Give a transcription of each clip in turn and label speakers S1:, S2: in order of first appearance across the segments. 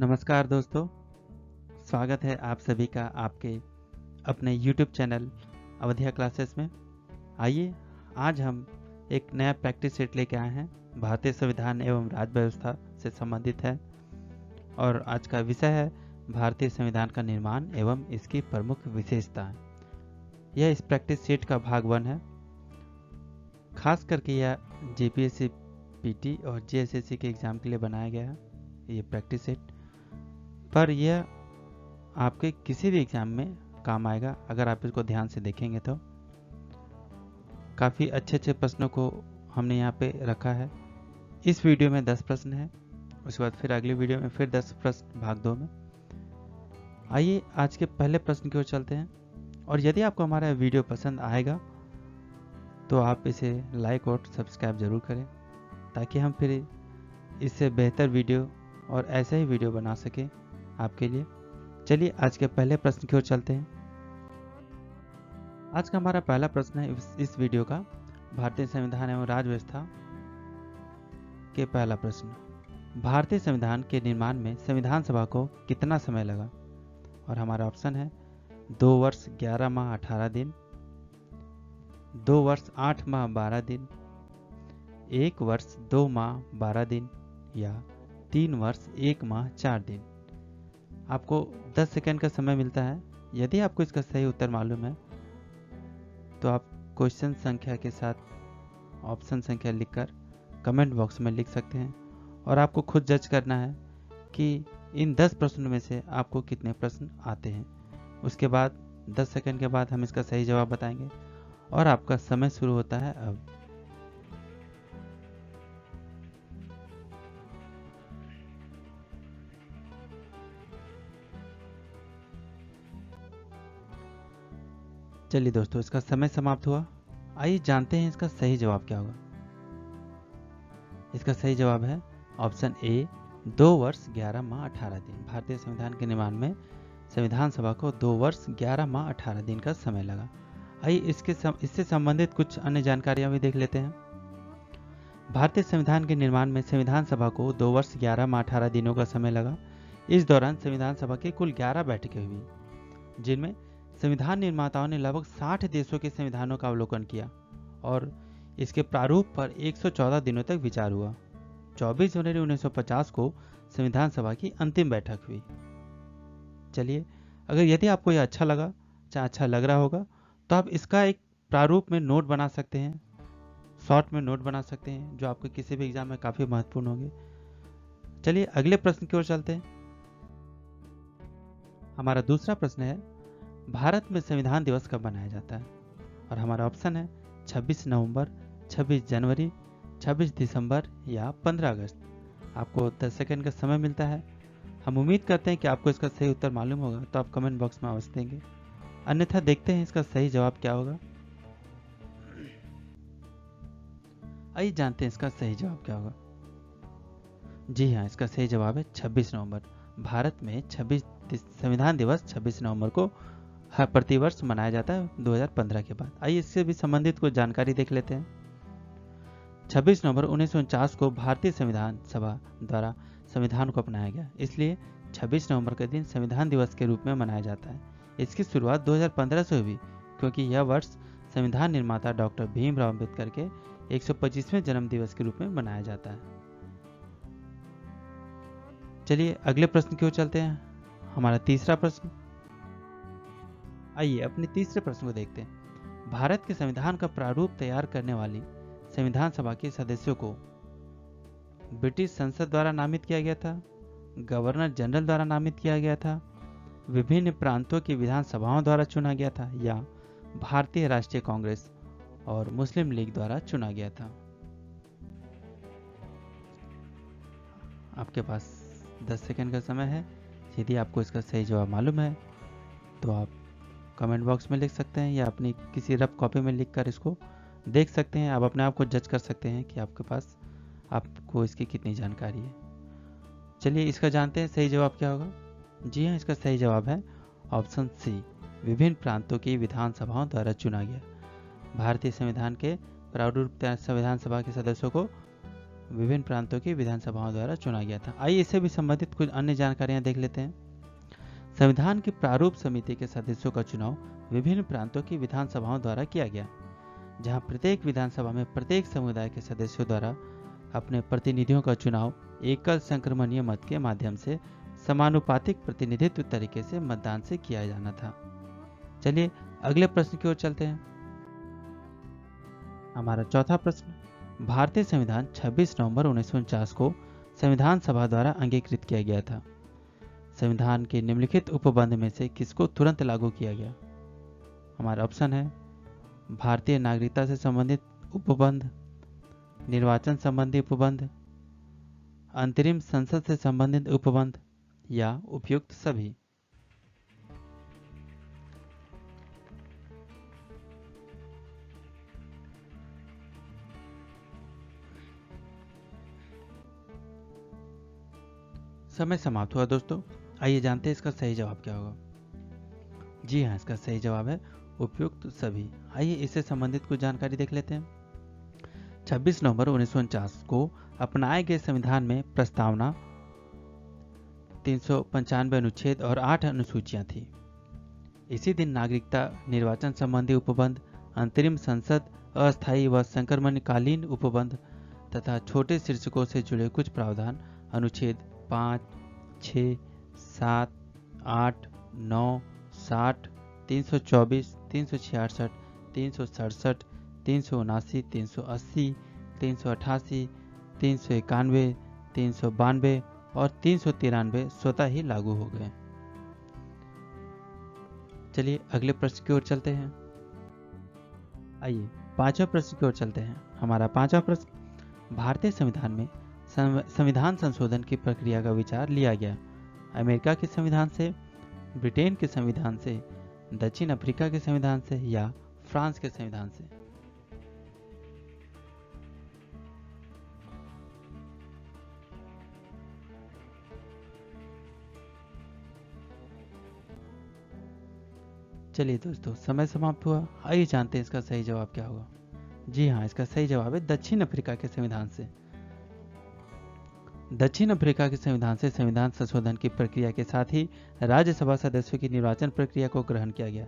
S1: नमस्कार दोस्तों, स्वागत है आप सभी का आपके अपने YouTube चैनल अवधिया क्लासेस में। आइए आज हम एक नया प्रैक्टिस सेट लेके आए हैं, भारतीय संविधान एवं राज्य व्यवस्था से संबंधित है और आज का विषय है भारतीय संविधान का निर्माण एवं इसकी प्रमुख विशेषताएं। यह इस प्रैक्टिस सेट का भाग 1 है। खास करके यह JPSC PT और JSSC के एग्ज़ाम के लिए बनाया गया है ये प्रैक्टिस सेट, पर यह आपके किसी भी एग्जाम में काम आएगा अगर आप इसको ध्यान से देखेंगे तो। काफ़ी अच्छे प्रश्नों को हमने यहाँ पे रखा है। इस वीडियो में 10 प्रश्न हैं, उसके बाद फिर अगली वीडियो में फिर 10 प्रश्न भाग 2 में। आइए आज के पहले प्रश्न की ओर चलते हैं और यदि आपको हमारा वीडियो पसंद आएगा तो आप इसे लाइक और सब्सक्राइब ज़रूर करें ताकि हम फिर इससे बेहतर वीडियो और ऐसे ही वीडियो बना सकें आपके लिए। चलिए आज के पहले प्रश्न की ओर चलते हैं। आज का हमारा पहला प्रश्न है इस वीडियो का भारतीय संविधान एवं राज्य व्यवस्था के पहला प्रश्न। भारतीय संविधान के निर्माण में संविधान सभा को कितना समय लगा? और हमारा ऑप्शन है 2 वर्ष 11 माह 18 दिन, 2 वर्ष 8 माह 12 दिन, 1 वर्ष 2 माह 12 दिन या 3 वर्ष 1 माह 4 दिन। आपको 10 सेकंड का समय मिलता है। यदि आपको इसका सही उत्तर मालूम है तो आप क्वेश्चन संख्या के साथ ऑप्शन संख्या लिखकर कमेंट बॉक्स में लिख सकते हैं और आपको खुद जज करना है कि इन 10 प्रश्नों में से आपको कितने प्रश्न आते हैं। उसके बाद 10 सेकंड के बाद हम इसका सही जवाब बताएंगे और आपका समय शुरू होता है अब। चलिए दोस्तों, इसका समय समाप्त हुआ। आइए जानते हैं इसका सही जवाब क्या होगा। इसका सही जवाब है ऑप्शन ए 2 वर्ष 11 माह 18 दिन। भारतीय संविधान के निर्माण में संविधान सभा को 2 वर्ष 11 माह 18 दिन का समय लगा। आइए इससे संबंधित कुछ अन्य जानकारियां भी देख लेते हैं। भारतीय संविधान के निर्माण में संविधान सभा को 2 वर्ष 11 माह 18 दिनों का समय लगा। इस दौरान संविधान सभा की कुल 11 बैठकें हुई, जिनमें संविधान निर्माताओं ने लगभग 60 देशों के संविधानों का अवलोकन किया और इसके प्रारूप पर 114 दिनों तक विचार हुआ। 24 जनवरी 1950 को संविधान सभा की अंतिम बैठक हुई। चलिए, अगर यदि आपको यह अच्छा लगा, चाहे अच्छा लग रहा होगा, तो आप इसका एक प्रारूप में नोट बना सकते हैं, शॉर्ट में नोट बना सकते हैं, जो आपके किसी भी एग्जाम में काफ़ी महत्वपूर्ण होंगे। चलिए अगले प्रश्न की ओर चलते हैं। हमारा दूसरा प्रश्न है, भारत में संविधान दिवस कब मनाया जाता है? और हमारा ऑप्शन है 26 नवंबर, 26 जनवरी, 26 दिसंबर या 15 अगस्त। आपको 10 सेकंड का समय मिलता है। हम उम्मीद करते हैं कि आपको इसका सही उत्तर मालूम होगा, तो आप कमेंट बॉक्स में अवश्य देंगे। अन्यथा देखते हैं इसका सही जवाब क्या होगा। आइए जानते हैं इसका सही जवाब क्या होगा। जी हाँ, इसका सही जवाब है 26 नवंबर। भारत में संविधान दिवस 26 नवंबर को हर प्रतिवर्ष मनाया जाता है 2015 के बाद। आइए इससे भी संबंधित कुछ जानकारी देख लेते हैं। 26 नवंबर 1949 को भारतीय संविधान सभा द्वारा संविधान को अपनाया गया, इसलिए 26 नवंबर के दिन संविधान दिवस के रूप में मनाया जाता है। इसकी शुरुआत 2015 से हुई क्योंकि यह वर्ष संविधान निर्माता डॉक्टर भीमराव अम्बेडकर के 125वें जन्म दिवस के रूप में मनाया जाता है। चलिए अगले प्रश्न की ओर चलते हैं। हमारा तीसरा प्रश्न। आइए अपने तीसरे प्रश्न को देखते हैं। भारत के संविधान का प्रारूप तैयार करने वाली संविधान सभा के सदस्यों को ब्रिटिश संसद द्वारा नामित किया गया था, गवर्नर जनरल द्वारा नामित किया गया था, विभिन्न प्रांतों की विधानसभाओं द्वारा चुना गया था या भारतीय राष्ट्रीय कांग्रेस और मुस्लिम लीग द्वारा चुना गया था। आपके पास 10 सेकंड का समय है। यदि आपको इसका सही जवाब मालूम है तो आप कमेंट बॉक्स में लिख सकते हैं या अपनी किसी रफ कॉपी में लिखकर इसको देख सकते हैं। आप अपने आप को जज कर सकते हैं कि आपको इसकी कितनी जानकारी है। चलिए इसका जानते हैं सही जवाब क्या होगा। जी हाँ, इसका सही जवाब है ऑप्शन सी, विभिन्न प्रांतों की विधानसभाओं द्वारा चुना गया। भारतीय संविधान के प्रारूप संविधान सभा के सदस्यों को विभिन्न प्रांतों की विधानसभाओं द्वारा चुना गया था। आइए इससे भी संबंधित कुछ अन्य जानकारियां देख लेते हैं। संविधान की प्रारूप समिति के सदस्यों का चुनाव विभिन्न प्रांतों की विधानसभाओं द्वारा किया गया, जहां प्रत्येक विधानसभा में प्रत्येक समुदाय के सदस्यों द्वारा अपने प्रतिनिधियों का चुनाव एकल संक्रमणीय मत के माध्यम से समानुपातिक प्रतिनिधित्व तरीके से मतदान से किया जाना था। चलिए अगले प्रश्न की ओर चलते हैं। हमारा चौथा प्रश्न, भारतीय संविधान 26 नवंबर 1949 को संविधान सभा द्वारा अंगीकृत किया गया था। संविधान के निम्नलिखित उपबंध में से किसको तुरंत लागू किया गया? हमारा ऑप्शन है भारतीय नागरिकता से संबंधित उपबंध, निर्वाचन संबंधी उपबंध, अंतरिम संसद से संबंधित उपबंध या उपयुक्त सभी। समय समाप्त हुआ दोस्तों। आइए जानते हैं इसका सही जवाब क्या होगा। जी हाँ, इसका सही जवाब है उपयुक्त सभी। आइए इससे संबंधित कुछ जानकारी देख लेते हैं। 26 नवंबर 1949 को अपनाए गए संविधान में प्रस्तावना 395 अनुच्छेद और 8 अनुसूचियां थी। इसी दिन नागरिकता, निर्वाचन संबंधी उपबंध, अंतरिम संसद, अस्थायी व संक्रमणकालीन उपबंध तथा छोटे शीर्षकों से जुड़े कुछ प्रावधान अनुच्छेद 5, 6, 7, 8, 9, 60, 324, 366, 367, 379, 380, 388, 391, 392 और 393 स्वतः ही लागू हो गए। चलिए अगले प्रश्न की ओर चलते हैं। आइए पांचवा प्रश्न की ओर चलते हैं। हमारा पांचवा प्रश्न, भारतीय संविधान में संविधान संशोधन की प्रक्रिया का विचार लिया गया अमेरिका के संविधान से, ब्रिटेन के संविधान से, दक्षिण अफ्रीका के संविधान से या फ्रांस के संविधान से? चलिए दोस्तों, समय समाप्त हुआ। आइए जानते हैं इसका सही जवाब क्या होगा। जी हाँ, इसका सही जवाब है दक्षिण अफ्रीका के संविधान से। दक्षिण अफ्रीका के संविधान से संविधान संशोधन की प्रक्रिया के साथ ही राज्यसभा सदस्यों की निर्वाचन प्रक्रिया को ग्रहण किया गया।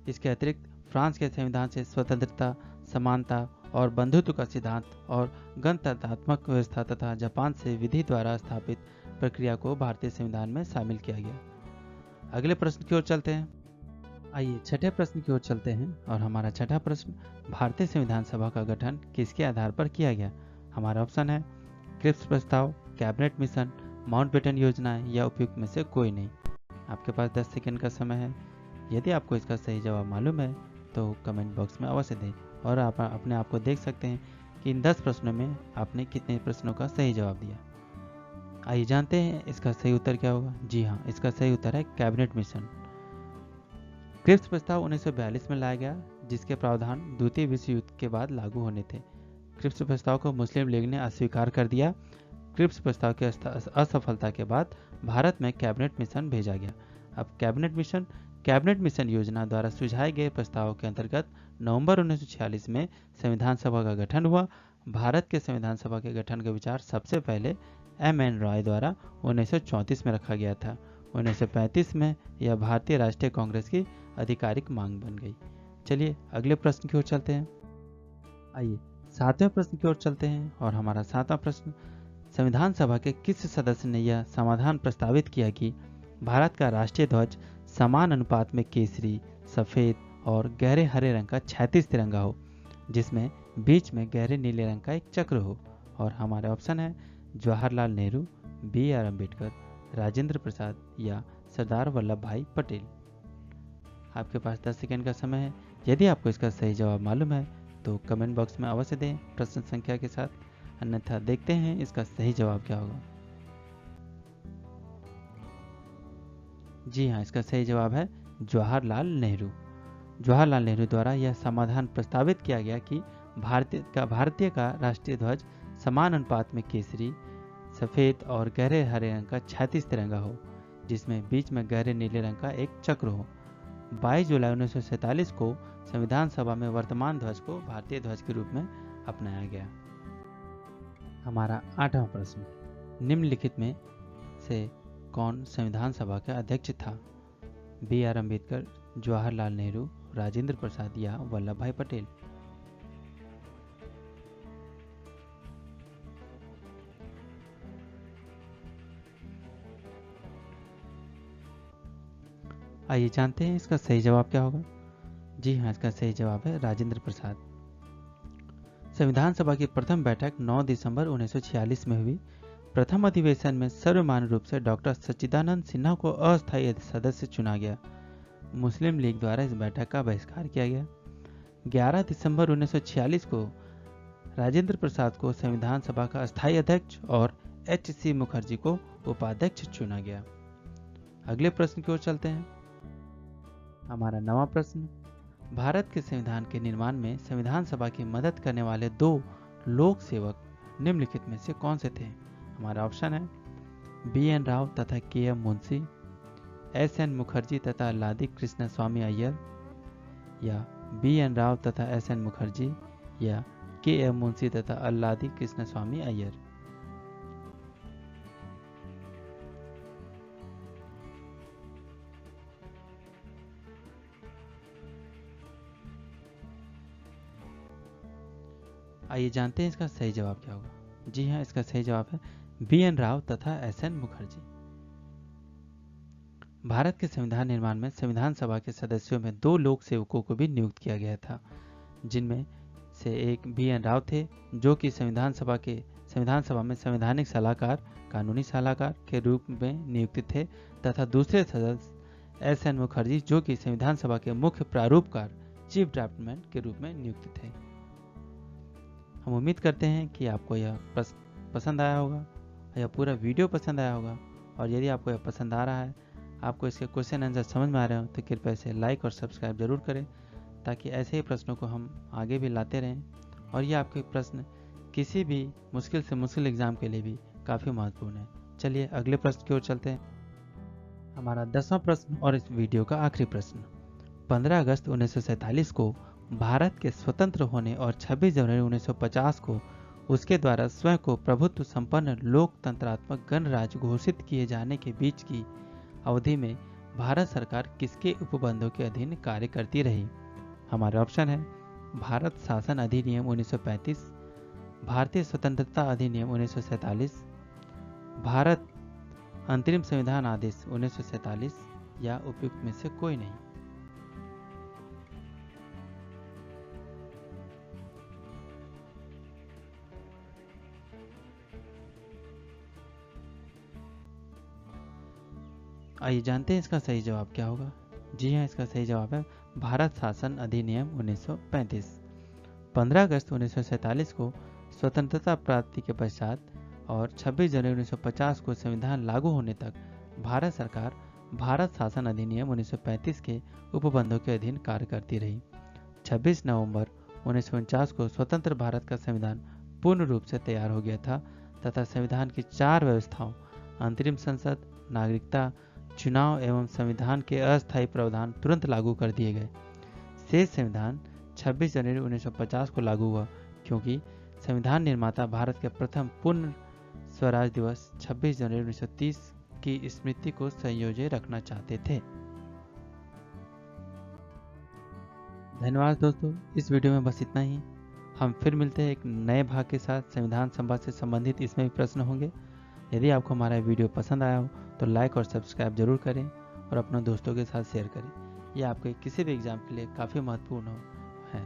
S1: इसके अतिरिक्त फ्रांस के संविधान से स्वतंत्रता, समानता और बंधुत्व का सिद्धांत और गणतंत्रात्मक व्यवस्था तथा जापान से विधि द्वारा स्थापित प्रक्रिया को भारतीय संविधान में शामिल किया गया। अगले प्रश्न की ओर चलते हैं। आइए छठे प्रश्न की ओर चलते हैं और हमारा छठा प्रश्न, भारतीय संविधान सभा का गठन किसके आधार पर किया गया? हमारा ऑप्शन है क्रिप्स प्रस्ताव, कैबिनेट मिशन, माउंटबेटन योजना या उपयुक्त में से कोई नहीं। आपके पास 10 सेकंड का समय है। यदि आपको इसका सही जवाब मालूम है तो कमेंट बॉक्स में अवश्य दें और आप अपने आप को देख सकते हैं कि इन 10 प्रश्नों में आपने कितने प्रश्नों का सही जवाब दिया। आइए जानते हैं इसका सही उत्तर क्या होगा। जी हाँ, इसका सही उत्तर है कैबिनेट मिशन। क्रिप्स प्रस्ताव 1942 में लाया गया, जिसके प्रावधान द्वितीय विश्व युद्ध के बाद लागू होने थे। क्रिप्स प्रस्ताव को मुस्लिम लीग ने अस्वीकार कर दिया। क्रिप्स प्रस्ताव की असफलता के बाद भारत में कैबिनेट मिशन भेजा गया। अब कैबिनेट मिशन योजना द्वारा सुझाए गए प्रस्तावों के अंतर्गत नवंबर 1946 में संविधान सभा का गठन हुआ। भारत के संविधान सभा के गठन का विचार सबसे पहले M.N. रॉय द्वारा 1934 में रखा गया था। 1935 में यह भारतीय राष्ट्रीय कांग्रेस की आधिकारिक मांग बन गई। चलिए अगले प्रश्न की ओर चलते हैं। आइए सातवें प्रश्न की ओर चलते हैं और हमारा सातवां प्रश्न, संविधान सभा के किस सदस्य ने यह समाधान प्रस्तावित किया कि भारत का राष्ट्रीय ध्वज समान अनुपात में केसरी, सफेद और गहरे हरे रंग का क्षैतिज तिरंगा हो, जिसमें बीच में गहरे नीले रंग का एक चक्र हो? और हमारे ऑप्शन है जवाहरलाल नेहरू, B.R. अम्बेडकर, राजेंद्र प्रसाद या सरदार वल्लभ भाई पटेल। आपके पास 10 सेकंड का समय है। यदि आपको इसका सही जवाब मालूम है तो कमेंट बॉक्स में अवश्य दें प्रश्न संख्या के साथ, अन्यथा देखते हैं इसका सही जवाब क्या होगा। जी हाँ, इसका सही जवाब है जवाहरलाल नेहरू। जवाहरलाल नेहरू द्वारा यह समाधान प्रस्तावित किया गया कि भारतीय का राष्ट्रीय ध्वज समान अनुपात में केसरी, सफेद और गहरे हरे रंग का क्षैतिज तिरंगा हो, जिसमें बीच में गहरे नीले रंग का एक चक्र हो। 22 जुलाई 1947 को संविधान सभा में वर्तमान ध्वज को भारतीय ध्वज के रूप में अपनाया गया। हमारा 8वां प्रश्न, निम्नलिखित में से कौन संविधान सभा के अध्यक्ष था? बी आर अम्बेडकर, जवाहरलाल नेहरू, राजेंद्र प्रसाद या वल्लभ भाई पटेल? आइए जानते हैं इसका सही जवाब क्या होगा। जी हाँ, इसका सही जवाब है राजेंद्र प्रसाद। संविधान सभा की प्रथम बैठक 9 दिसंबर 1946 में हुई। प्रथम अधिवेशन में सर्वमान्य रूप से डॉक्टर सच्चिदानंद सिन्हा को अस्थायी सदस्य चुना गया। मुस्लिम लीग द्वारा इस बैठक का बहिष्कार किया गया। 11 दिसंबर 1946 को राजेंद्र प्रसाद को संविधान सभा का अस्थायी अध्यक्ष और एच.सी. मुखर्जी को उपाध्यक्ष चुना गया। अगले प्रश्न की ओर चलते हैं। हमारा 9वां प्रश्न, भारत के संविधान के निर्माण में संविधान सभा की मदद करने वाले 2 लोक सेवक निम्नलिखित में से कौन से थे? हमारा ऑप्शन है बी.एन. राव तथा के.एम. मुंशी, एस.एन. मुखर्जी तथा अल्लादी कृष्ण स्वामी अय्यर, या बी.एन. राव तथा एस.एन. मुखर्जी, या के.एम. मुंशी तथा अल्लादी कृष्ण स्वामी अय्यर। आइए जानते हैं इसका सही जवाब क्या होगा। जी हाँ, इसका सही जवाब है बी.एन. राव तथा एस.एन. मुखर्जी। भारत के संविधान निर्माण में संविधान सभा के सदस्यों में 2 लोक सेवकों को भी नियुक्त किया गया था, जिनमें से एक बी.एन. राव थे, जो कि संविधान सभा में संवैधानिक सलाहकार, कानूनी सलाहकार के रूप में नियुक्त थे, तथा दूसरे सदस्य एस.एन. मुखर्जी, जो कि संविधान सभा के मुख्य प्रारूपकार, चीफ ड्राफ्टमैन के रूप में नियुक्त थे। हम उम्मीद करते हैं कि आपको यह प्रश्न पसंद आया होगा, यह पूरा वीडियो पसंद आया होगा, और यदि आपको यह पसंद आ रहा है, आपको इसके क्वेश्चन आंसर समझ में आ रहे हो, तो कृपया इसे लाइक और सब्सक्राइब जरूर करें, ताकि ऐसे ही प्रश्नों को हम आगे भी लाते रहें, और ये आपके प्रश्न किसी भी मुश्किल से मुश्किल एग्जाम के लिए भी काफ़ी महत्वपूर्ण है। चलिए अगले प्रश्न की ओर चलते हैं। हमारा 10वां प्रश्न और इस वीडियो का आखिरी प्रश्न, 15 अगस्त 1947 को भारत के स्वतंत्र होने और 26 जनवरी 1950 को उसके द्वारा स्वयं को प्रभुत्व संपन्न लोकतंत्रात्मक गणराज्य घोषित किए जाने के बीच की अवधि में भारत सरकार किसके उपबंधों के अधीन कार्य करती रही? हमारे ऑप्शन है भारत शासन अधिनियम 1935, भारतीय स्वतंत्रता अधिनियम 1947, भारत अंतरिम संविधान आदेश 1947, या उपयुक्त में से कोई नहीं। आइए जानते हैं इसका सही जवाब क्या होगा। जी हाँ, इसका सही जवाब है भारत शासन अधिनियम 1935। 15 अगस्त 1947 को स्वतंत्रता प्राप्ति के पश्चात और 26 जनवरी 1950 को संविधान लागू होने तक भारत सरकार भारत शासन अधिनियम 1935 के उपबंधों के अधीन कार्य करती रही। 26 नवंबर 1949 को स्वतंत्र भारत का संविधान पूर्ण रूप से तैयार हो गया था, तथा संविधान की 4 व्यवस्थाओं, अंतरिम संसद, नागरिकता, चुनाव एवं संविधान के अस्थायी प्रावधान तुरंत लागू कर दिए गए। शेष संविधान 26 जनवरी 1950 को लागू हुआ, क्योंकि संविधान निर्माता भारत के प्रथम पूर्ण स्वराज दिवस 26 जनवरी 1930 की स्मृति को संयोजित रखना चाहते थे। धन्यवाद दोस्तों, इस वीडियो में बस इतना ही। हम फिर मिलते हैं एक नए भाग के साथ। संविधान सभा से संबंधित इसमें भी प्रश्न होंगे। यदि आपको हमारा वीडियो पसंद आया हो तो लाइक और सब्सक्राइब जरूर करें और अपने दोस्तों के साथ शेयर करें। यह आपके किसी भी एग्जाम के लिए काफ़ी महत्वपूर्ण है।